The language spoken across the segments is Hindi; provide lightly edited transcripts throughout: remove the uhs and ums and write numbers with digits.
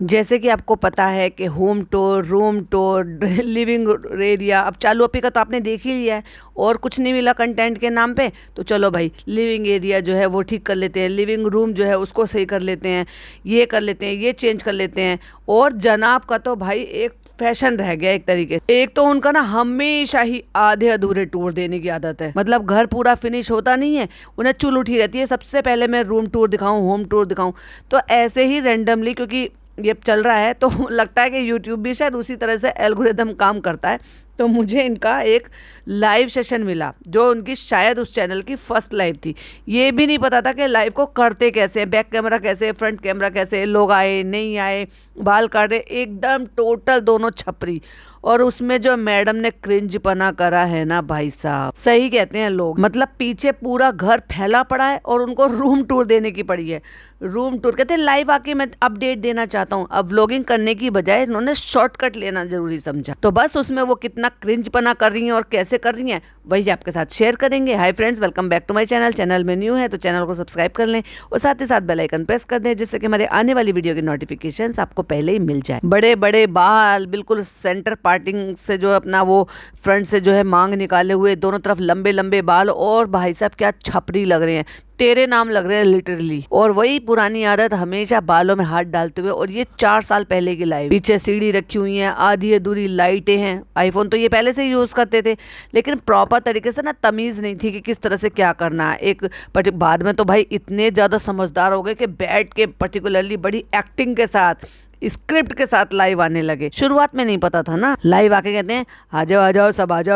जैसे कि आपको पता है कि home tour, room tour, living area, अब चालू अपी का तो आपने देख ही लिया है। और कुछ नहीं मिला कंटेंट के नाम पे तो चलो भाई लिविंग एरिया जो है वो ठीक कर लेते हैं, लिविंग रूम जो है उसको सही कर लेते हैं, ये कर लेते हैं, ये चेंज कर लेते हैं। और जनाब का तो भाई एक फैशन रह गया एक तरीके से। एक तो उनका ना हमेशा ही आधे अधूरे टूर देने की आदत है, मतलब घर पूरा फिनिश होता नहीं है, उन्हें चुल उठी रहती है सबसे पहले मैं रूम टूर दिखाऊं, होम टूर दिखाऊं। तो ऐसे ही रेंडमली, क्योंकि ये चल रहा है तो लगता है कि यूट्यूब भी शायद उसी तरह से एल्गोरिदम काम करता है। तो मुझे इनका एक लाइव सेशन मिला जो उनकी शायद उस चैनल की फर्स्ट लाइव थी। ये भी नहीं पता था कि लाइव को करते कैसे, बैक कैमरा कैसे, फ्रंट कैमरा कैसे, लोग आए नहीं आए, बाल काटे, एकदम टोटल दोनों छपरी। और उसमें जो मैडम ने क्रिंजपना करा है ना भाई साहब, सही कहते हैं लोग, मतलब पीछे पूरा घर फैला पड़ा है और उनको रूम टूर देने की पड़ी है। रूम टूर कहते हैं लाइव आके मैं अपडेट देना चाहता हूँ। अब व्लॉगिंग करने की बजाय इन्होंने शॉर्टकट लेना जरूरी समझा, तो बस उसमें वो कितना क्रिंजपना कर रही हैं और कैसे कर रही हैं वही आपके साथ शेयर करेंगे। Hi friends, welcome back to my channel. Channel में न्यू है तो चैनल को सब्सक्राइब कर लें और साथ ही साथ बेल आइकन प्रेस कर दें जिससे कि हमारे आने वाली वीडियो की नोटिफिकेशंस आपको पहले ही मिल जाए। बड़े बड़े बाल, बिल्कुल सेंटर पार्टिंग से जो अपना वो फ्रंट से जो है मांग निकाले हुए, दोनों तरफ लंबे लंबे बाल, और भाई साहब क्या छपरी लग रहे हैं, तेरे नाम लग रहे हैं लिटरली। और वही पुरानी आदत, हमेशा बालों में हाथ डालते हुए। और ये 4 साल पहले की लाइव, पीछे सीढ़ी रखी हुई है, आधी अधूरी लाइटें हैं। आईफोन तो ये पहले से ही यूज करते थे लेकिन प्रॉपर तरीके से ना तमीज नहीं थी कि किस तरह से क्या करना है। एक बाद में तो भाई इतने ज्यादा समझदार हो गए कि बैठ के पर्टिकुलरली बड़ी एक्टिंग के साथ, स्क्रिप्ट के साथ लाइव आने लगे। शुरुआत में नहीं पता था ना, लाइव आके कहते हैं आ जाओ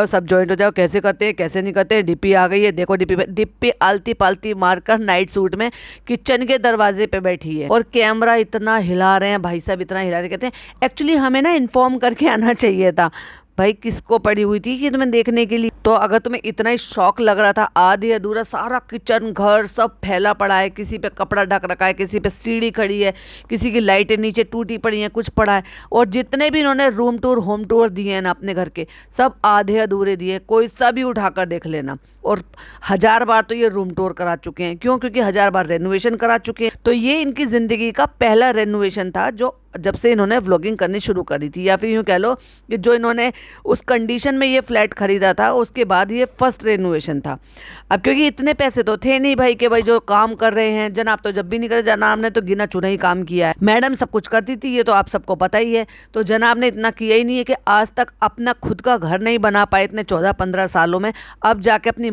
सब ज्वाइंट हो जाओ, कैसे करते हैं कैसे नहीं करते हैं। डिप्पी आ गई है, देखो डिप्पी आलती पालती मारकर नाइट सूट में किचन के दरवाजे पे बैठी है और कैमरा इतना हिला रहे हैं भाई साहब, इतना हिला रहे, कहते हैं एक्चुअली हमें ना इन्फॉर्म करके आना चाहिए था। भाई किसको पड़ी हुई थी कि तुम्हें देखने के लिए? तो अगर तुम्हें इतना ही शौक लग रहा था, आधी अधूरा सारा किचन घर सब फैला पड़ा है, किसी पे कपड़ा ढक रखा है, किसी पे सीढ़ी खड़ी है, किसी की लाइटें नीचे टूटी पड़ी हैं, कुछ पड़ा है, और जितने भी इन्होंने रूम टूर होम टूर दिए हैं ना अपने घर के, सब आधे अधूरे दिए। कोई सा भी उठाकर देख लेना। और 1000 बार तो ये रूम टूर करा चुके हैं, क्यों? क्योंकि 1000 बार रेनोवेशन करा चुके हैं। तो ये इनकी जिंदगी का पहला रेनोवेशन था जो जब से इन्होंने व्लॉगिंग करनी शुरू करी थी, या फिर यूँ कह लो कि जो इन्होंने उस कंडीशन में ये फ्लैट खरीदा था उसके बाद ये फर्स्ट रेनोवेशन था। अब क्योंकि इतने पैसे तो थे नहीं भाई कि भाई जो काम कर रहे हैं, जनाब तो जब भी नहीं करे, जनाब ने तो गिना चुना ही काम किया है, मैडम सब कुछ करती थी, ये तो आप सबको पता ही है। तो जनाब ने इतना किया ही नहीं है कि आज तक अपना खुद का घर नहीं बना पाए इतने 14-15 सालों में। अब जाके अपनी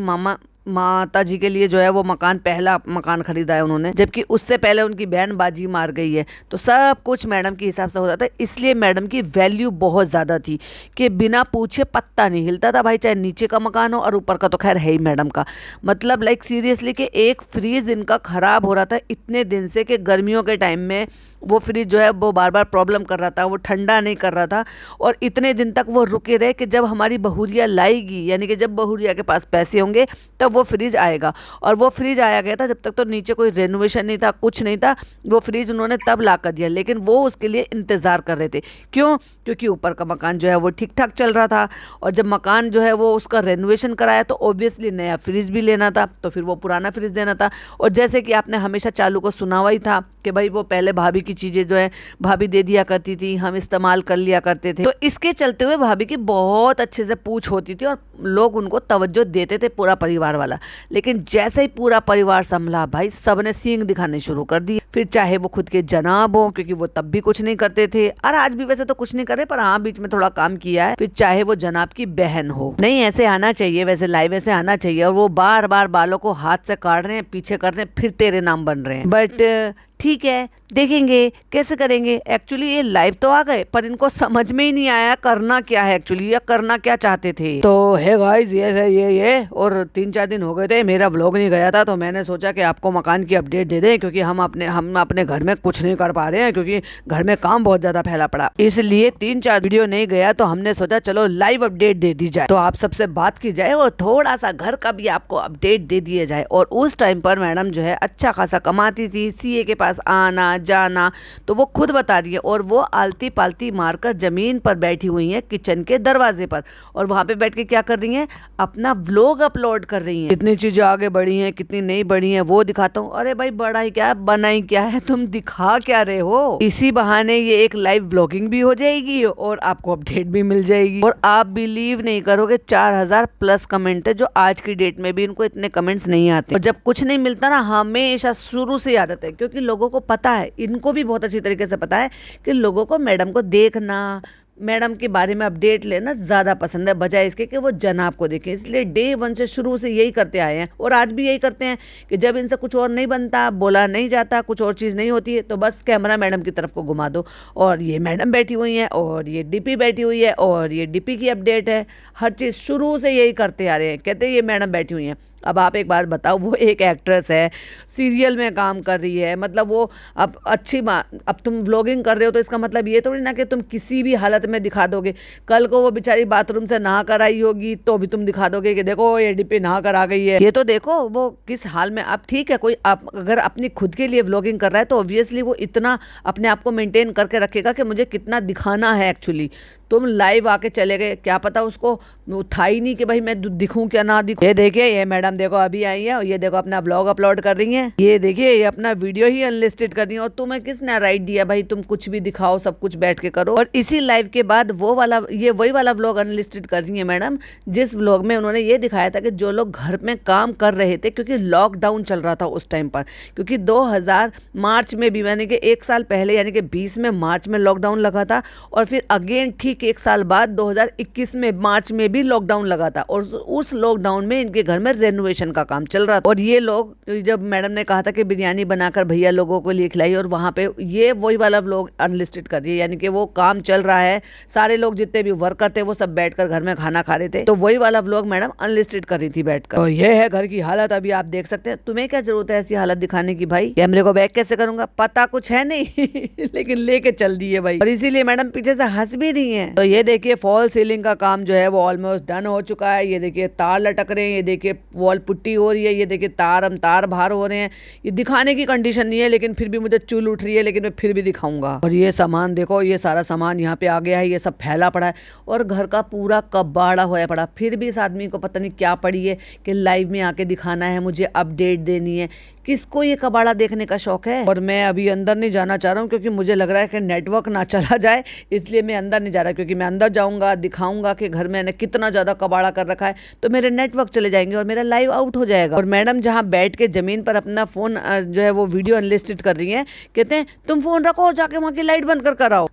माता जी के लिए जो है वो मकान, पहला मकान खरीदा है उन्होंने, जबकि उससे पहले उनकी बहन बाजी मार गई है। तो सब कुछ मैडम के हिसाब से होता था, इसलिए मैडम की वैल्यू बहुत ज़्यादा थी कि बिना पूछे पत्ता नहीं हिलता था भाई, चाहे नीचे का मकान हो और ऊपर का तो खैर है ही मैडम का। मतलब लाइक सीरियसली कि एक फ्रीज इनका ख़राब हो रहा था इतने दिन से कि गर्मियों के टाइम में वो फ्रिज जो है वो बार बार प्रॉब्लम कर रहा था, वो ठंडा नहीं कर रहा था। और इतने दिन तक वो रुके रहे कि जब हमारी बहुरिया लाएगी, यानी कि जब बहुरिया के पास पैसे होंगे तब वो फ्रिज आएगा। और वो फ्रिज आया गया था, जब तक तो नीचे कोई रेनोवेशन नहीं था, कुछ नहीं था, वो फ्रिज उन्होंने तब ला कर दिया। लेकिन वो उसके लिए इंतज़ार कर रहे थे, क्यों? क्योंकि ऊपर का मकान जो है वो ठीक ठाक चल रहा था, और जब मकान जो है वो उसका रेनोवेशन कराया तो ऑब्वियसली नया फ्रिज भी लेना था, तो फिर वो पुराना फ्रिज देना था। और जैसे कि आपने हमेशा चालू को सुना हुआ ही था कि भाई वो पहले भाभी की चीज़ें जो है भाभी दे दिया करती थी, हम इस्तेमाल कर लिया करते थे। तो इसके चलते हुए भाभी की बहुत अच्छे से पूछ होती थी और लोग उनको तवज्जो देते थे, पूरा परिवार वाला। लेकिन जैसे ही पूरा परिवार संभला भाई, सबने सींग दिखाने शुरू कर दी। फिर चाहे वो खुद के जनाब हो, क्योंकि वो तब भी कुछ नहीं करते थे, और आज भी वैसे तो कुछ नहीं करे, पर हाँ बीच में थोड़ा काम किया है। फिर चाहे वो जनाब की बहन हो, नहीं ऐसे आना चाहिए, वैसे लाइव ऐसे आना चाहिए। और वो बार बार बालों को हाथ से काट रहे हैं, पीछे कर रहे हैं, फिर तेरे नाम बन रहे हैं। बट ठीक है, देखेंगे कैसे करेंगे। एक्चुअली ये लाइव तो आ गए पर इनको समझ में ही नहीं आया करना क्या है एक्चुअली, या करना क्या चाहते थे। तो है गाइस, ये और 3-4 दिन हो गए थे मेरा व्लॉग नहीं गया था, तो मैंने सोचा कि आपको मकान की अपडेट दे दें, क्योंकि हम अपने घर में कुछ नहीं कर पा रहे हैं, क्योंकि घर में काम बहुत ज्यादा फैला पड़ा, इसलिए 3-4 वीडियो नहीं गया। तो हमने सोचा चलो लाइव अपडेट दे दी जाए, तो आप सबसे बात की जाए और थोड़ा सा घर का भी आपको अपडेट दे दिया जाए। और उस टाइम पर मैडम जो है अच्छा खासा कमाती थी, सीए के पास पास आना जाना, तो वो खुद बता रही है। और वो आलती पालती मारकर ज़मीन पर बैठी हुई हैं किचन के दरवाजे पर, और वहाँ पे बैठ के क्या कर रही हैं, अपना व्लॉग अपलोड कर रही हैं। कितनी चीज़ें आगे बढ़ी हैं, कितनी नहीं बढ़ी हैं, वो दिखाता हूँ। अरे भाई बड़ा ही क्या है, बना ही क्या है, तुम दिखा क्या रहे हो। इसी बहाने ये एक लाइव व्लॉगिंग भी हो जाएगी और आपको अपडेट भी मिल जाएगी। और आप बिलीव नहीं करोगे, 4000 प्लस कमेंट है, जो आज की डेट में भी इनको इतने कमेंट्स नहीं आते। और जब कुछ नहीं मिलता ना, हमेशा शुरू से आदत है, क्योंकि लोगों को पता है, इनको भी बहुत अच्छी तरीके से पता है कि लोगों को मैडम को देखना, मैडम के बारे में अपडेट लेना ज़्यादा पसंद है, बजाय इसके कि वो जनाब को देखें। इसलिए डे वन से शुरू से यही करते आए हैं और आज भी यही करते हैं कि जब इनसे कुछ और नहीं बनता, बोला नहीं जाता, कुछ और चीज़ नहीं होती है, तो बस कैमरा मैडम की तरफ को घुमा दो और ये मैडम बैठी हुई हैं और ये डीपी बैठी हुई है और ये डीपी की अपडेट है। हर चीज़ शुरू से यही करते आ रहे हैं, कहते हैं ये मैडम बैठी हुई हैं। अब आप एक बात बताओ, वो एक एक्ट्रेस है, सीरियल में काम कर रही है, मतलब वो अब अच्छी बात, अब तुम व्लॉगिंग कर रहे हो तो इसका मतलब ये थोड़ी ना कि तुम किसी भी हालत में दिखा दोगे। कल को वो बेचारी बाथरूम से नहा कर आई होगी तो भी तुम दिखा दोगे कि देखो ये डिप्पी नहा कर आ गई है, ये तो देखो वो किस हाल में। अब ठीक है, कोई आप अगर अपनी खुद के लिए व्लॉगिंग कर रहा है तो ऑब्वियसली वो इतना अपने आप को मेंटेन करके रखेगा कि मुझे कितना दिखाना है एक्चुअली। तुम लाइव आके चले गए, क्या पता उसको था ही नहीं कि भाई मैं दिखूं क्या ना दिखूं। ये देखिए, ये मैडम देखो अभी आई है और ये देखो अपना ब्लॉग अपलोड कर रही हैं। ये देखिए, ये अपना वीडियो ही अनलिस्टेड कर रही है। और तुम्हें किसने राइट दिया भाई, तुम कुछ भी दिखाओ, सब कुछ बैठ के करो। और इसी लाइव के बाद ये वही वाला व्लॉग अनलिस्टेड कर रही है मैडम, जिस व्लॉग में उन्होंने ये दिखाया था कि जो लोग घर में काम कर रहे थे, क्योंकि लॉकडाउन चल रहा था उस टाइम पर, क्योंकि 2000 मार्च में भी, यानी कि 1 साल पहले, यानी कि 20 में मार्च में लॉकडाउन लगा था, और फिर अगेन ठीक 1 साल बाद 2021 में मार्च में भी लॉकडाउन लगा था। और उस लॉकडाउन में इनके घर में रेनोवेशन का काम चल रहा था। और ये लोग, जब मैडम ने कहा था कि बिरयानी बनाकर भैया लोगों को लिए खिलाई, और वहां पे ये वही वाला व्लॉग अनलिस्टेड कर दिए, यानी कि वो काम चल रहा है, सारे लोग जितने भी वर्कर थे वो सब बैठकर घर में खाना खा रहे थे, तो वही वाला व्लॉग मैडम अनलिस्टेड कर रही थी बैठकर। तो ये है घर की हालत, अभी आप देख सकते हैं। तुम्हें क्या जरूरत है ऐसी हालत दिखाने की भाई, कैमरे को बैक कैसे करूंगा, पता कुछ है नहीं लेकिन लेके चल दी है भाई, और इसीलिए मैडम पीछे से हंस भी रही है। तो ये देखिए, फॉल सीलिंग का काम जो है वो ऑलमोस्ट डन हो चुका है। ये देखिए तार लटक रहे हैं, ये देखिए वॉल पुट्टी हो रही है, ये देखिए तार बाहर हो रहे हैं। ये दिखाने की कंडीशन नहीं है, लेकिन फिर भी मुझे चुल उठ रही है, लेकिन मैं फिर भी दिखाऊंगा। और ये सामान देखो, ये सारा सामान यहाँ पे आ गया है, ये सब फैला पड़ा है, और घर का पूरा कबाड़ा होया पड़ा। फिर भी इस आदमी को पता नहीं क्या पड़ी है कि लाइव में आके दिखाना है, मुझे अपडेट देनी है। किसको ये कबाड़ा देखने का शौक है। और मैं अभी अंदर नहीं जाना चाह रहा हूँ, क्योंकि मुझे लग रहा है कि नेटवर्क ना चला जाए, इसलिए मैं अंदर नहीं जा रहा, क्योंकि मैं अंदर जाऊंगा, दिखाऊंगा कि घर में मैंने कितना ज़्यादा कबाड़ा कर रखा है, तो मेरे नेटवर्क चले जाएंगे और मेरा लाइव आउट हो जाएगा। और मैडम जहाँ बैठ के ज़मीन पर अपना फ़ोन जो है वो वीडियो अनलिस्टेड कर रही हैं, कहते हैं तुम फ़ोन रखो, जाके वहाँ की लाइट बंद कर आओ।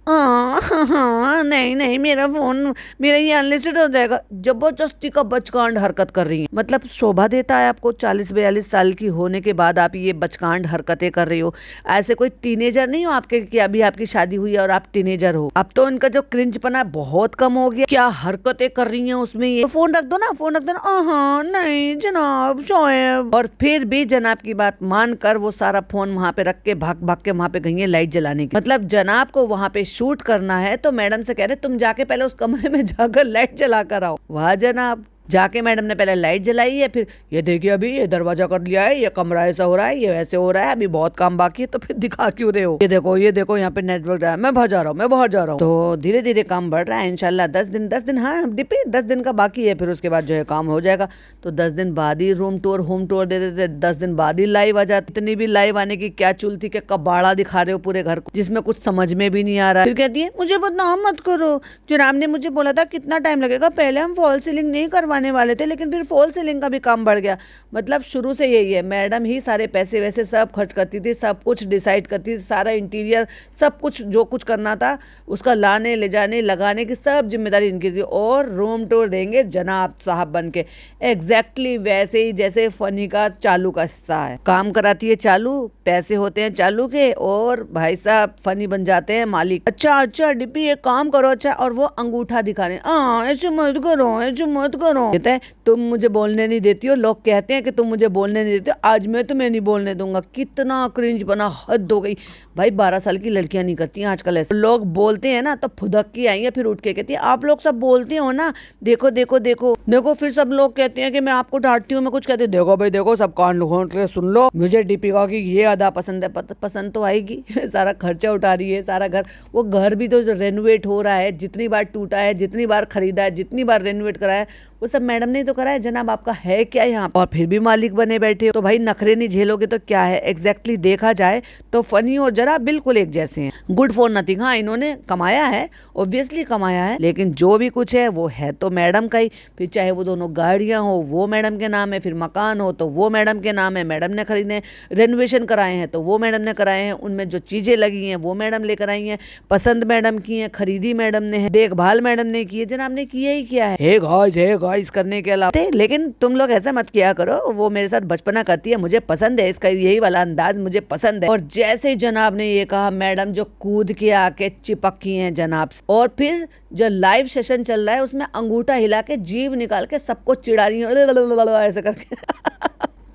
नहीं, मेरा फ़ोन, मेरा ये अनलिस्टेड हो जाएगा। जबरदस्ती का बचकांड हरकत कर रही है। मतलब शोभा देता है आपको 40-42 साल की होने के बाद आप ये बचकांड हरकतें कर रही हो। ऐसे कोई टीनेजर नहीं हो आपके कि अभी आपकी शादी हुई है और आप टीनेजर हो। अब तो इनका जो क्रिंजपना बहुत कम हो गया, क्या हरकतें कर रही हैं उसमें। ये फोन रख दो ना, फोन रख दो ना। नहीं जनाब, शोएब। और फिर भी जनाब की बात मानकर वो सारा फोन वहां पे रख के भाग भाग के वहां पे गई है लाइट जलाने की। मतलब जनाब को वहां पे शूट करना है, तो मैडम से कह रहे तुम जाके पहले उस कमरे में जाकर लाइट जला कर आओ। वाह जनाब। जाके मैडम ने पहले लाइट जलाई है, फिर ये देखिए अभी ये दरवाजा कर लिया है, ये कमरा ऐसा हो रहा है, ये वैसे हो रहा है, अभी बहुत काम बाकी है, तो फिर दिखा क्यों रहे हो। ये देखो यहाँ पे नेटवर्क है, मैं बाहर जा रहा हूँ। तो धीरे धीरे काम बढ़ रहा है इंशाल्लाह। 10 दिन हाँ डिपी 10 दिन का बाकी है, फिर उसके बाद जो है काम हो जाएगा। तो 10 दिन बाद ही रूम टूर होम टूर दे देते, 10 दिन बाद ही लाइव आ जाते। इतनी भी लाइव आने की क्या चुल थी कि कबाड़ा दिखा रहे हो पूरे घर को, जिसमें कुछ समझ में भी नहीं आ रहा है। फिर कहती है मुझे बदनाम मत करो, जनाब ने मुझे बोला था कितना टाइम लगेगा, पहले हम फॉल सीलिंग नहीं करवाने वाले थे, लेकिन फिर फॉल सीलिंग का भी काम बढ़ गया। मतलब शुरू से यही है, मैडम ही सारे पैसे वैसे सब खर्च करती थी, सब कुछ डिसाइड करती थी, सारा इंटीरियर सब कुछ जो कुछ करना था उसका लाने ले जाने लगाने की सब जिम्मेदारी इनकी थी। और रूम टूर देंगे जनाब साहब बन के, एग्जैक्टली वैसे ही जैसे फनी का चालू का हिस्सा है। काम कराती है चालू, पैसे होते हैं चालू के, और भाई साहब फनी बन जाते हैं मालिक। अच्छा डिप्पी एक काम करो, अच्छा, और वो अंगूठा दिखा रहे हैं, ऐसे मत करो सुनो। कहते हैं तुम मुझे बोलने नहीं देती हो, लोग कहते हैं कि तुम मुझे बोलने नहीं देती हो, आज मैं तुम्हें नहीं बोलने दूंगा। कितना क्रिंज बना, हद हो गई भाई। 12 साल की लड़कियां नहीं करती हैं आजकल ऐसे। लोग बोलते हैं ना तो फुदक की आई है, फिर उठ के कहती है आप लोग सब बोलते हो ना, देखो देखो देखो देखो। फिर सब लोग कहते हैं कि मैं आपको डांटती हूँ, मैं कुछ कहती हूँ, देखो भाई देखो, सब कान खोल के सुन लो, मुझे दीपिका की ये अदा पसंद है। पसंद तो आएगी सारा खर्चा उठा रही है, सारा घर, वो घर भी तो रेनोवेट हो रहा है, जितनी बार टूटा है, जितनी बार खरीदा है, जितनी बार रेनोवेट करा है, वो सब मैडम ने तो करा है। जनाब आपका है क्या यहाँ, और फिर भी मालिक बने बैठे हो। तो भाई नखरे नहीं झेलोगे तो क्या है। एग्जैक्टली देखा जाए तो फनी और जरा बिल्कुल एक जैसे हैं। Good for nothing. हाँ इन्होंने कमाया है, ऑब्वियसली कमाया है, लेकिन जो भी कुछ है वो है तो मैडम का ही। फिर चाहे वो दोनों गाड़ियां हो वो मैडम के नाम है, फिर मकान हो तो वो मैडम के नाम है, मैडम ने खरीदे, रेनोवेशन कराए हैं तो वो मैडम ने कराए हैं, उनमें जो चीजें लगी हैं वो मैडम लेकर आई हैं, पसंद मैडम की है, खरीदी मैडम ने है, देखभाल मैडम ने की है, जनाब ने किया ही किया है। हे गाइस करने के अलावा। लेकिन तुम लोग ऐसा मत किया करो, वो मेरे साथ बचपना करती है, मुझे पसंद है इसका यही वाला अंदाज, मुझे पसंद है। और जैसे ही जनाब ने ये कहा, मैडम जो कूद के आके चिपकी हैं जनाब से, और फिर जो लाइव सेशन चल रहा है उसमें अंगूठा हिला के जीभ निकाल के सबको चिढ़ा रही है ऐसे करके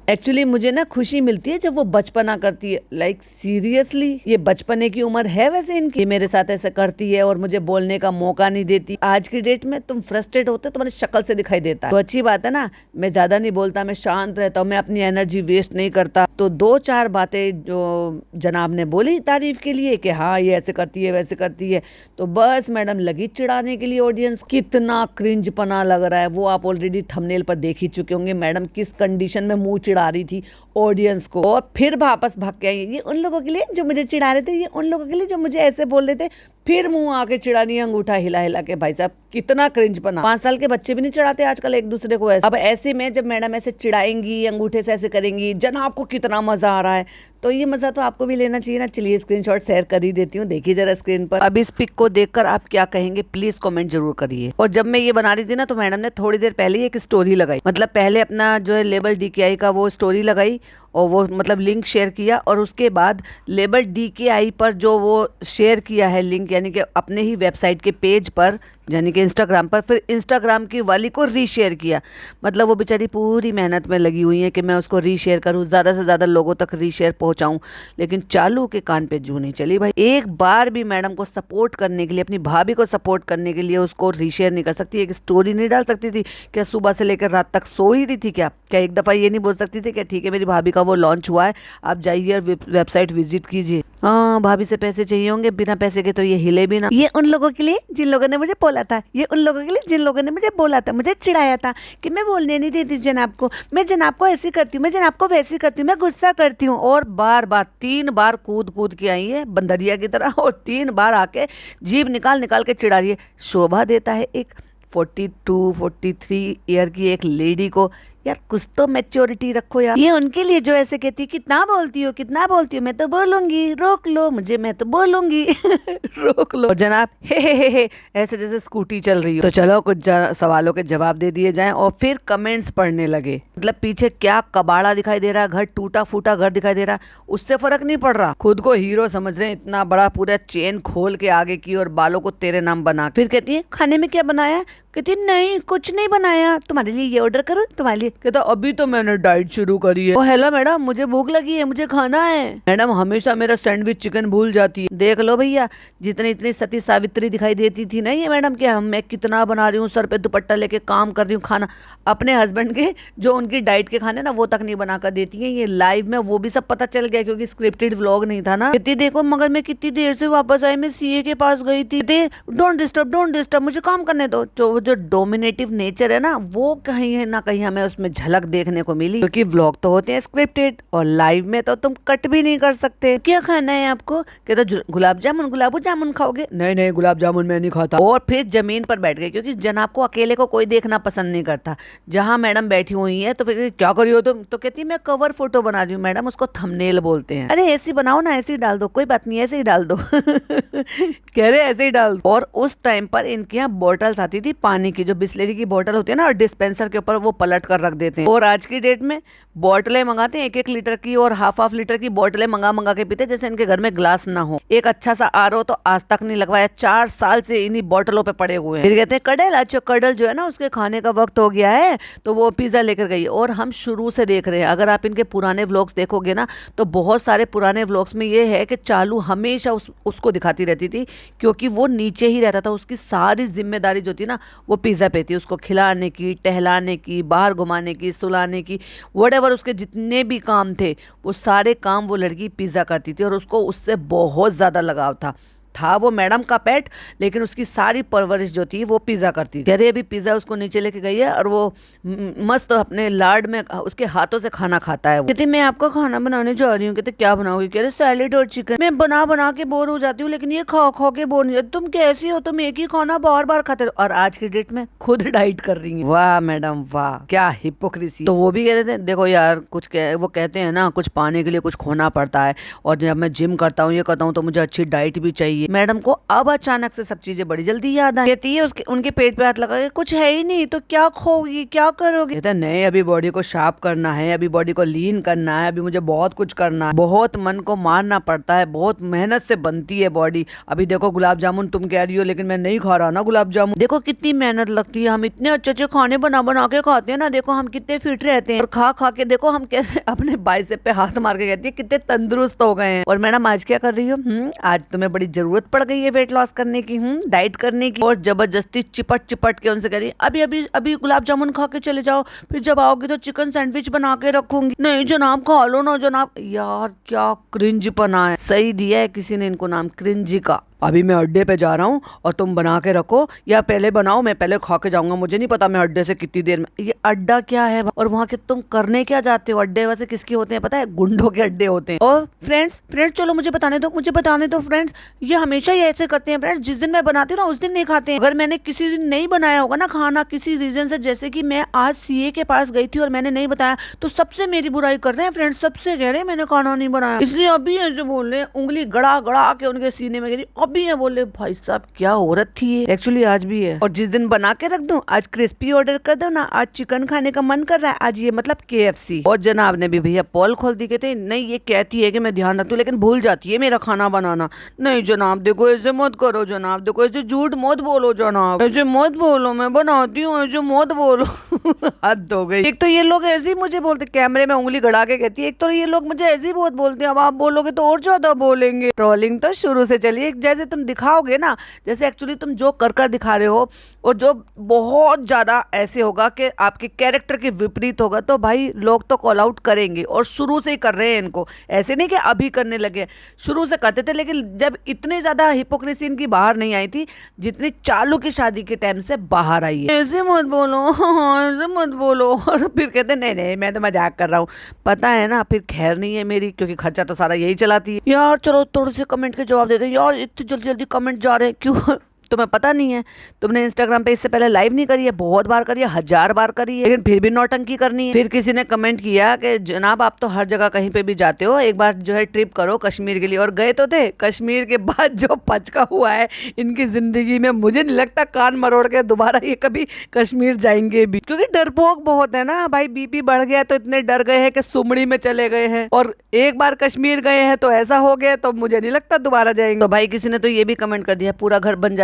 एक्चुअली मुझे ना खुशी मिलती है जब वो बचपना करती है। लाइक सीरियसली ये बचपने की उम्र है वैसे इनकी, मेरे साथ ऐसे करती है और मुझे बोलने का मौका नहीं देती। आज की डेट में तुम फ्रस्ट्रेट होते हो तुम्हारी शक्ल से दिखाई देता है, तो अच्छी बात है ना। मैं ज्यादा नहीं बोलता, मैं शांत रहता हूँ, मैं अपनी एनर्जी वेस्ट नहीं करता। तो 2-4 बातें जो जनाब ने बोली तारीफ के लिए कि हाँ ये ऐसे करती है वैसे करती है, तो बस मैडम लगी चिढ़ाने के लिए ऑडियंस। कितना क्रिंज पना लग रहा है वो आप ऑलरेडी थंबनेल पर देख ही चुके होंगे, मैडम किस कंडीशन में मुंह चिढ़ा रही थी ऑडियंस को। और फिर वापस भाग के आई, ये उन लोगों के लिए जो मुझे चिढ़ा रहे थे, ये उन लोगों के लिए जो मुझे ऐसे बोल रहे थे, फिर मुंह आके चिढ़ा रही है अंगूठा हिला हिला के। भाई साहब कितना क्रिंज पना। 5 साल के बच्चे भी नहीं चिढ़ाते आजकल एक दूसरे को ऐसे। अब ऐसे में जब मैडम ऐसे चिढ़ाएंगी, अंगूठे से ऐसे करेंगी, जनाब को कितना मजा आ रहा है, तो ये मजा तो आपको भी लेना चाहिए ना। चलिए स्क्रीनशॉट शेयर कर ही देती हूँ, देखिए जरा स्क्रीन पर। अब इस पिक को देखकर आप क्या कहेंगे प्लीज कमेंट जरूर करिए। और जब मैं ये बना रही थी ना तो मैडम ने थोड़ी देर पहले एक स्टोरी लगाई, मतलब पहले अपना जो है लेबल DKI का वो स्टोरी लगाई और वो मतलब लिंक शेयर किया, और उसके बाद लेबल DKI पर जो वो शेयर किया है लिंक, यानी कि अपने ही वेबसाइट के पेज पर, यानी कि इंस्टाग्राम पर, फिर इंस्टाग्राम की वाली को रीशेयर किया। मतलब वो बेचारी पूरी मेहनत में लगी हुई है कि मैं उसको रीशेयर करूँ, ज़्यादा से ज़्यादा लोगों तक रीशेयर पहुँचाऊँ, लेकिन चालू के कान पे जू नहीं चली भाई। एक बार भी मैडम को सपोर्ट करने के लिए, अपनी भाभी को सपोर्ट करने के लिए उसको रीशेयर नहीं कर सकती, एक स्टोरी नहीं डाल सकती थी क्या? सुबह से लेकर रात तक सो ही रही थी क्या? एक दफ़ा ये नहीं बोल सकती थी क्या ठीक है मेरी भाभी का वो लॉन्च हुआ है, आप जाइए वेबसाइट विजिट कीजिए। हाँ भाभी से पैसे चाहिए होंगे, बिना पैसे के तो ये हिले भी ना। ये उन लोगों के लिए जिन लोगों ने मुझे बोला था, ये उन लोगों के लिए जिन लोगों ने मुझे बोला था, मुझे चिढ़ाया था कि मैं बोलने नहीं देती जनाब को, मैं जनाब को ऐसी करती हूँ, मैं जनाब को वैसी करती हूँ, मैं गुस्सा करती हूँ। और बार बार 3 बार कूद कूद के आई है बंदरिया की तरह, और 3 बार आके जीभ निकाल निकाल के चिढ़ा रही है। शोभा देता है एक 42-43 ईयर की एक लेडी को, यार कुछ तो मैच्योरिटी रखो यार। ये उनके लिए जो ऐसे कहती है कितना बोलती हो कितना बोलती हो, मैं तो बोलूंगी रोक लो मुझे, मैं तो बोलूंगी रोक लो। जनाब हे ऐसे जैसे स्कूटी चल रही हो। तो चलो कुछ सवालों के जवाब दे दिए जाएं और फिर कमेंट्स पढ़ने लगे। मतलब पीछे क्या कबाड़ा दिखाई दे रहा है, घर टूटा फूटा घर दिखाई दे रहा है, उससे फर्क नहीं पड़ रहा। खुद को हीरो समझ रहे हैं, इतना बड़ा पूरा चेन खोल के आगे की और बालों को तेरे नाम बना। फिर कहती है खाने में क्या बनाया, कहती नहीं कुछ नहीं बनाया, तुम्हारे लिए ये ऑर्डर करो, तुम्हारे लिए। कहता अभी तो मैंने डाइट शुरू करी है। ओ हेलो मैडम मुझे भूख लगी है, मुझे खाना है। मैडम हमेशा मेरा सैंडविच चिकन भूल जाती है। देख लो भैया जितनी इतनी सती सावित्री दिखाई देती थी ना ये मैडम, क्या मैं कितना बना रही हूँ, सर पे दुपट्टा लेके काम कर रही हूँ, खाना अपने हस्बैंड के जो उनकी डाइट के खाने ना वो तक नहीं बना कर देती है। ये लाइव में वो भी सब पता चल गया क्योंकि स्क्रिप्टेड व्लॉग नहीं था ना। कहती देखो मगर मैं कितनी देर से वापस आई, मैं CA के पास गई थी। डोंट डिस्टर्ब मुझे काम करने दो। जो डोमिनेटिव नेचर है ना वो कहीं ना कहीं हमें उसमें झलक देखने को मिली, क्योंकि व्लॉग तो होते हैं स्क्रिप्टेड और लाइव में तो तुम कट भी नहीं कर सकते। क्या खाना है आपको, कहता गुलाब जामुन खाओगे, नहीं गुलाब जामुन मैं नहीं खाता। और फिर जमीन पर बैठ गए क्योंकि जनाब को अकेले को कोई देखना पसंद नहीं करता। जहां मैडम बैठी हुई है तो फिर क्या करी हो तुम, तो कहती मैं कवर फोटो बना रही हूँ। मैडम उसको थंबनेल बोलते हैं। अरे ऐसी बनाओ ना, ऐसे ही डाल दो, कोई बात नहीं ऐसे ही डाल दो कह रहे ऐसे ही डाल दो। और उस टाइम पर इनके यहाँ बॉटल्स आती थी पानी पानी की जो बिस्लेरी की बोतल होती है ना, और डिस्पेंसर के ऊपर वो पलट कर रख देते हैं। और आज की डेट में बोतलें मंगाते हैं 1-1 लीटर की और हाफ लीटर की बोतलें मंगा के पीते, जैसे इनके घर में ग्लास ना हो। एक अच्छा सा आरओ तो आज तक नहीं लगवाया, 4 साल से इन्हीं बोतलों पे पड़े हुए हैं। फिर कहते हैं कडल, अच्छा कडल जो है ना उसके खाने का वक्त हो गया है, तो वो पिज्जा लेकर गई। और हम शुरू से देख रहे हैं, अगर आप इनके पुराने व्लॉग्स देखोगे ना, तो बहुत सारे पुराने व्लॉग्स में ये है कि चालू हमेशा उसको दिखाती रहती थी, क्योंकि वो नीचे ही रहता था। उसकी सारी जिम्मेदारी जो थी ना वो पिज्जा पे थी, उसको खिलाने की, टहलाने की, बाहर घुमाने की, सुलाने की, व्हाटएवर उसके जितने भी काम थे वो सारे काम वो लड़की पिज्जा करती थी। और उसको उससे बहुत ज़्यादा लगाव था वो मैडम का पेट, लेकिन उसकी सारी परवरिश जो थी वो पिज़्ज़ा करती थी। अरे अभी पिज़्ज़ा उसको नीचे लेके गई है और वो मस्त अपने लाड में उसके हाथों से खाना खाता है। कहती मैं आपका खाना बनाने जा रही हूँ। कहते क्या बनाओगी? कह रहे सैलेड और चिकन। मैं बना के बोर हो जाती हूँ, लेकिन ये खा के बोर नहीं जाती। तुम कैसी हो, तुम एक ही खाना बार बार खाते हो, और आज की डेट में खुद डाइट कर रही है। वाह मैडम वाह, क्या हिपोक्रेसी। तो वो भी कहते थे देखो यार, वो कहते हैं ना कुछ पाने के लिए कुछ खोना पड़ता है, और जब मैं जिम करता हूँ ये करता हूँ तो मुझे अच्छी डाइट भी चाहिए। मैडम को अब अचानक से सब चीजें बड़ी जल्दी याद आई। कहती है उनके पेट पे हाथ लगा के कुछ है ही नहीं तो क्या खोगी, क्या करोगे? कहता नहीं, अभी बॉडी को शार्प करना है, अभी बॉडी को लीन करना है, अभी मुझे बहुत कुछ करना है, बहुत मन को मारना पड़ता है, बहुत मेहनत से बनती है बॉडी। अभी देखो गुलाब जामुन तुम कह रही हो, लेकिन मैं नहीं खा रहा ना गुलाब जामुन। देखो कितनी मेहनत लगती है, हम इतने अच्छे खाने बना के खाते हैं ना, देखो हम कितने फिट रहते हैं, और खा के देखो हम कैसे अपने बाइसेप पे हाथ मार के कहती है कितने तंदुरुस्त हो गए हैं। और मैडम आज क्या कर रही हो? आज तुम्हें बड़ी जरूरत पड़ गई है वेट लॉस करने की, डाइट करने की। और जबरदस्ती चिपट के उनसे कह रही अभी गुलाब जामुन खा के चले जाओ, फिर जब आओगे तो चिकन सैंडविच बना के रखूंगी। नहीं जनाब खा लो ना जनाब। यार क्या क्रिंजपना है। सही दिया है किसी ने इनको नाम, क्रिंजी का। अभी मैं अड्डे पे जा रहा हूँ और तुम बना के रखो, या पहले बनाओ, मैं पहले खा के जाऊंगा, मुझे नहीं पता मैं अड्डे से कितनी देर में। ये अड्डा क्या है और वहाँ के तुम करने क्या जाते हो? अड्डे वैसे किसके होते हैं पता है? गुंडों के अड्डे होते हैं। और फ्रेंड्स चलो मुझे बताने दो फ्रेंड्स, ये हमेशा ही ऐसे करते हैं फ्रेंड्स, जिस दिन मैं बनाती हूँ ना उस दिन नहीं खाते हैं। अगर मैंने किसी दिन नहीं बनाया होगा ना खाना किसी रीजन से, जैसे कि मैं आज सीए के पास गई थी और मैंने नहीं बताया, तो सबसे मेरी बुराई कर रहे हैं फ्रेंड्स, सबसे कह रहे हैं मैंने खाना नहीं बनाया, इसलिए अभी ऐसे बोल रहे हैं, उंगली गड़ा के उनके सीने में गिरी, अभी है बोले भाई साहब क्या औरत थी ये। एक्चुअली आज भी है। और जिस दिन बना के रख दूं, आज क्रिस्पी ऑर्डर कर दो ना, आज चिकन खाने का मन कर रहा है, आज ये मतलब KFC। और जनाब ने भी भैया पोल खोल दी, कहते नहीं ये कहती है कि मैं ध्यान रखती हूँ, लेकिन भूल जाती है मेरा खाना बनाना। नहीं जनाब देखो ऐसे मत करो, जनाब देखो ऐसे झूठ मत बोलो, जनाब ऐसे मत बोलो, मैं बनाती हूँ, ऐसे मत बोलो। हद हो गई। एक तो ये लोग ऐसे ही मुझे बोलते, कैमरे में उंगली गड़ा के कहती है, एक तो ये लोग मुझे ऐसे ही बहुत बोलते हैं, अब आप बोलोगे तो और ज्यादा बोलेंगे। ट्रोलिंग तो शुरू से चलिए, जैसे तुम दिखाओगे ना, जैसे एक्चुअली तुम जो कर दिखा रहे हो, और जो बहुत ज्यादा ऐसे होगा कि आपके कैरेक्टर के विपरीत होगा, तो भाई लोग तो कॉल आउट करेंगे। और शुरू से ही कर रहे हैं इनको, ऐसे नहीं कि अभी करने लगे, शुरू से करते थे, लेकिन जब इतने ज्यादा हिपोक्रेसी इनकी बाहर नहीं आई थी जितनी चालू की शादी के टाइम से बाहर आई है। ऐसे मत बोलो, ऐसे मत बोलो। और फिर कहते नहीं मैं तो मजाक कर रहा हूँ, पता है ना, फिर खैर नहीं है मेरी, क्योंकि खर्चा तो सारा यही चलाती है। यार चलो थोड़े से कमेंट के जवाब देते यार, इतनी जल्दी कमेंट जा रहे हैं क्यों? तुम्हें पता नहीं है, तुमने इंस्टाग्राम पे इससे पहले लाइव नहीं करी है? बहुत बार करी है, 1000 बार करी है, लेकिन फिर भी नौटंकी करनी है। फिर किसी ने कमेंट किया कि जनाब आप तो हर जगह कहीं पे भी जाते हो, एक बार जो है ट्रिप करो कश्मीर के लिए। और गए तो थे, कश्मीर के बाद जो पचका हुआ है इनकी जिंदगी में, मुझे नहीं लगता कान मरोड़ के दोबारा ये कभी कश्मीर जाएंगे भी, क्योंकि डरपोक बहुत है ना भाई। BP बढ़ गया तो इतने डर गए हैं कि सुमड़ी में चले गए हैं, और एक बार कश्मीर गए हैं तो ऐसा हो गया, तो मुझे नहीं लगता दोबारा जाएंगे। तो भाई किसी ने तो ये भी कमेंट कर दिया पूरा घर बन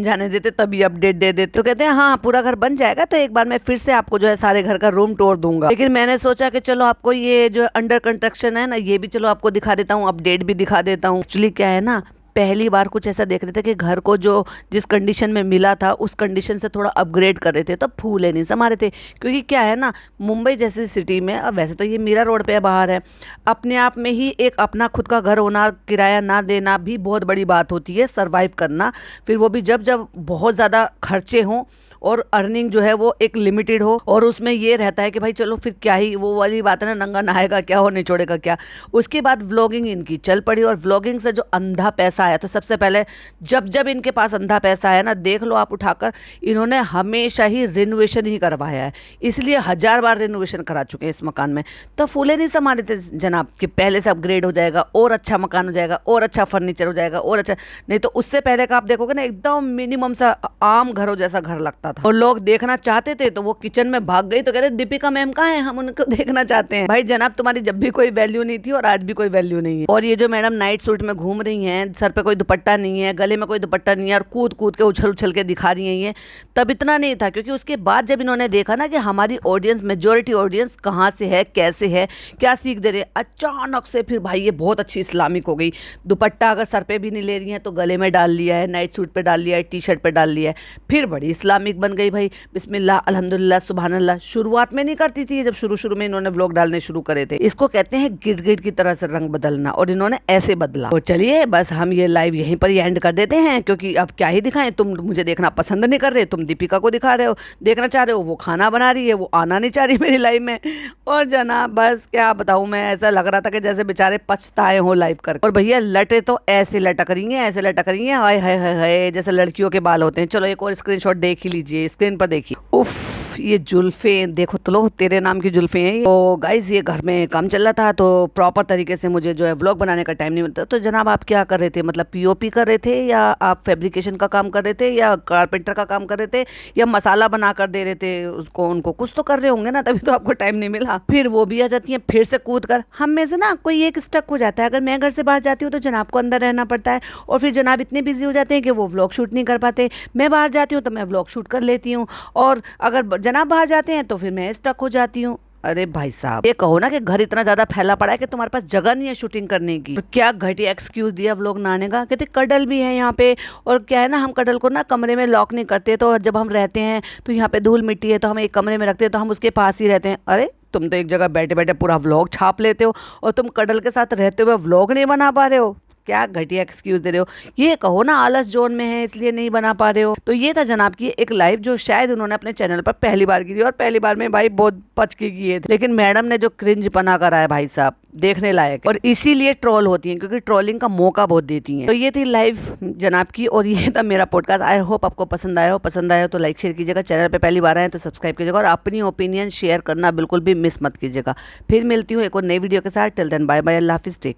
जाने देते तभी अपडेट दे देते। तो कहते हैं हाँ पूरा घर बन जाएगा तो एक बार मैं फिर से आपको जो है सारे घर का रूम टूर दूंगा। लेकिन मैंने सोचा कि चलो आपको ये जो अंडर कंस्ट्रक्शन है ना, ये भी चलो आपको दिखा देता हूँ, अपडेट भी दिखा देता हूँ। एक्चुअली क्या है ना, पहली बार कुछ ऐसा देख रहे थे कि घर को जो जिस कंडीशन में मिला था उस कंडीशन से थोड़ा अपग्रेड कर रहे थे, तो फूले नहीं समारे थे। क्योंकि क्या है ना, मुंबई जैसी सिटी में, और वैसे तो ये मीरा रोड पे बाहर है, अपने आप में ही एक अपना खुद का घर होना, किराया ना देना भी बहुत बड़ी बात होती है, सर्वाइव करना। फिर वो भी जब जब बहुत ज़्यादा खर्चे हों और अर्निंग जो है वो एक लिमिटेड हो, और उसमें ये रहता है कि भाई चलो फिर क्या ही, वो वाली बात है ना, नंगा नहाएगा क्या और निचोड़ेगा क्या। उसके बाद व्लॉगिंग इनकी चल पड़ी, और व्लॉगिंग से जो अंधा पैसा आया, तो सबसे पहले जब इनके पास अंधा पैसा आया ना, देख लो आप उठाकर, इन्होंने हमेशा ही रिनोवेशन ही करवाया है, इसलिए 1000 बार रिनोवेशन करा चुके हैं इस मकान में। तो फूले नहीं समा रहे थे जनाब कि पहले से अपग्रेड हो जाएगा, और अच्छा मकान हो जाएगा, और अच्छा फर्नीचर हो जाएगा, और अच्छा, नहीं तो उससे पहले का आप देखोगे ना, एकदम मिनिमम सा आम घरों जैसा घर लगता रहा था और लोग देखना चाहते थे तो वो किचन में भाग गई तो कहते दीपिका मैम कहाँ है, हम उनको देखना चाहते हैं। भाई जनाब तुम्हारी जब भी कोई वैल्यू नहीं थी और आज भी कोई वैल्यू नहीं है। और ये जो मैडम नाइट सूट में घूम रही हैं, सर पे कोई दुपट्टा नहीं है, गले में कोई दुपट्टा नहीं है और कूद कूद के उछल उछल के दिखा रही हैं ये, तब इतना नहीं था। क्योंकि उसके बाद जब इन्होंने देखा ना कि हमारी ऑडियंस, मेजोरिटी ऑडियंस कहाँ से है, कैसे है, क्या सीख दे रहे, अचानक से फिर भाई ये बहुत अच्छी इस्लामिक हो गई। दुपट्टा अगर सर पे भी नहीं ले रही है तो गले में डाल लिया है, नाइट सूट पे डाल लिया है, टी शर्ट पे डाल लिया है, फिर बड़ी इस्लामिक बन गई भाई। बिस्मिल्लाह अल्हम्दुलिल्लाह सुभान अल्लाह। शुरुआत में नहीं करती थी, जब शुरू शुरू में इन्होंने व्लॉग डालने शुरू करे थे। इसको कहते हैं गिरगिट की तरह से रंग बदलना, और इन्होंने ऐसे बदला। तो चलिए बस हम ये लाइव यहीं पर ही एंड कर देते हैं, क्योंकि अब क्या ही दिखाएं, तुम मुझे देखना पसंद नहीं कर रहे, तुम दीपिका को दिखा रहे हो, देखना चाह रहे हो, वो खाना बना रही है, वो आना नहीं चाह रही मेरी लाइव में। और जनाब बस क्या बताऊं मैं, ऐसा लग रहा था कि जैसे बेचारे पछताए हो लाइव कर। और भैया लटे तो ऐसे लटक रही हैं, ऐसे लटक रही हैं, हाय हाय हाय हाय, जैसे लड़कियों के बाल होते हैं। चलो एक और स्क्रीनशॉट देख ही लीजिए, स्क्रीन पर देखिए। उफ ये जुल्फे देखो, तो लो तेरे नाम की जुल्फे हैं। तो गाइज ये घर में काम चल रहा था, तो प्रॉपर तरीके से मुझे जो है व्लॉग बनाने का टाइम नहीं मिलता। तो जनाब आप क्या कर रहे थे, मतलब पीओपी कर रहे थे, या आप फैब्रिकेशन का काम कर रहे थे, या कारपेंटर का काम कर रहे थे, या मसाला बना कर दे रहे थे उसको, उनको कुछ तो कर रहे होंगे ना, तभी तो आपको टाइम नहीं मिला। फिर वो भी आ जाती है फिर से कूद कर। हम में से ना कोई एक स्टक हो जाता है। अगर मैं घर से बाहर जाती हूँ तो जनाब को अंदर रहना पड़ता है, और फिर जनाब इतने बिजी हो जाते हैं कि वो व्लॉग शूट नहीं कर पाते। मैं बाहर जाती हूँ तो मैं व्लॉग शूट कर लेती हूँ, और अगर जनाब बाहर जाते हैं तो फिर मैं स्टक हो जाती हूँ। अरे भाई साहब, ये कहो ना कि घर इतना ज्यादा फैला पड़ा है कि तुम्हारे पास जगह नहीं है शूटिंग करने की। तो क्या घटिया एक्सक्यूज दिया व्लॉग ना आने का, कहते कडल भी है यहाँ पे। और क्या है ना, हम कडल को ना कमरे में लॉक नहीं करते, तो जब हम रहते हैं तो यहाँ पे धूल मिट्टी है, तो हम एक कमरे में रखते हैं, तो हम उसके पास ही रहते हैं। अरे तुम तो एक जगह बैठे बैठे पूरा व्लॉग छाप लेते हो, और तुम कडल के साथ रहते हुए व्लॉग नहीं बना पा रहे हो। क्या घटिया एक्सक्यूज दे रहे हो। ये कहो ना आलस जोन में है इसलिए नहीं बना पा रहे हो। तो ये था जनाब की एक लाइव, जो शायद उन्होंने अपने चैनल पर पहली बार की थी, और पहली बार में भाई बहुत पच के किए थे। लेकिन मैडम ने जो क्रिंज बना करा है भाई साहब, देखने लायक। और इसीलिए ट्रोल होती हैं, क्योंकि ट्रोलिंग का मौका बहुत देती हैं। तो ये थी लाइव जनाब की, और ये था मेरा पॉडकास्ट। आई होप आपको पसंद आया हो। पसंद आया हो तो लाइक शेयर कीजिएगा, चैनल पे पहली बार आए तो सब्सक्राइब कीजिएगा, और अपनी ओपिनियन शेयर करना बिल्कुल भी मिस मत कीजिएगा। फिर मिलती हूँ एक और नई वीडियो के साथ। टिल देन बाय बाय, अल्लाह हाफिज़, टेक।